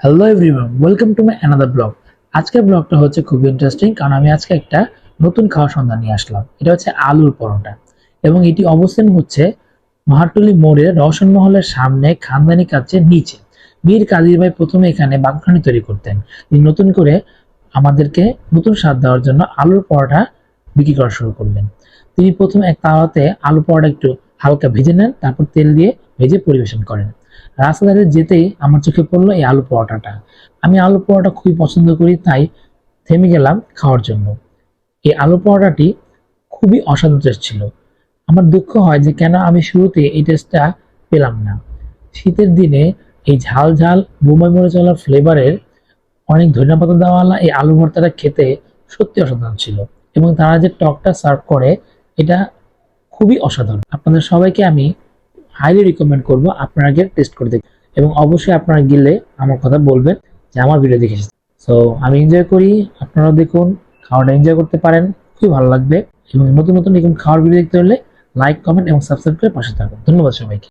Hello everyone, welcome to my another blog. আজকের ব্লগটা হচ্ছে খুব ইন্টারেস্টিং, কারণ আমি আজকে একটা নতুন খাওয়ার সন্ধান নিয়ে আসলাম। এটা হচ্ছে আলুর পরোটা, এবং এটি অবস্থান হচ্ছে মাহাটুলি মোড়ের রওশন মহলের সামনে খানদানি কাচের নিচে। মীর কাদির ভাই প্রথমে এখানে বাগানি তৈরি করতেন। তিনি নতুন করে আমাদেরকে নতুন স্বাদ দেওয়ার জন্য আলুর পরোটা বিক্রি করা শুরু করলেন। তিনি প্রথমে এক তাওয়াতে আলু পরোটা একটু হালকা ভেজে নেন, তারপর তেল দিয়ে ভেজে পরিবেশন করেন। রাস্তা ধারে যেতেই আমার চোখে পড়লো এই আলু পরোটাটা। আমি আলু পরোটা খুবই পছন্দ করি, তাই থেমে গেলাম খাওয়ার জন্য। এই আলু পরোটাটি খুবই অসাধারণ টেস্ট ছিল। আমার দুঃখ হয় যে কেন আমি শুরুতে এই টেস্টটা পেলাম না। শীতের দিনে এই ঝাল ঝাল বোম্বাই মরিচওয়ালা ফ্লেভারের অনেক ধনিয়া পাতা দেওয়ালা এই আলু ভর্তাটা খেতে সত্যি অসাধারণ ছিল, এবং তারা যে টকটা সার্ভ করে এটা খুবই অসাধারণ। আপনাদের সবাইকে আমি হাইলি রিকমেন্ড করব আপনারা গিয়ে টেস্ট করে দেখুন, এবং অবশ্যই আপনারা গেলে আমার কথা বলবেন যে আমার ভিডিও দেখে এসেছেন। সো আমি এনজয় করি, আপনারাও দেখুন, খাওয়াটা এনজয় করতে পারেন, খুবই ভালো লাগবে। এবং নতুন নতুন এরকম খাওয়ার ভিডিও দেখতে হলে লাইক, কমেন্ট এবং সাবস্ক্রাইব করে পাশে থাকুন। ধন্যবাদ সবাইকে।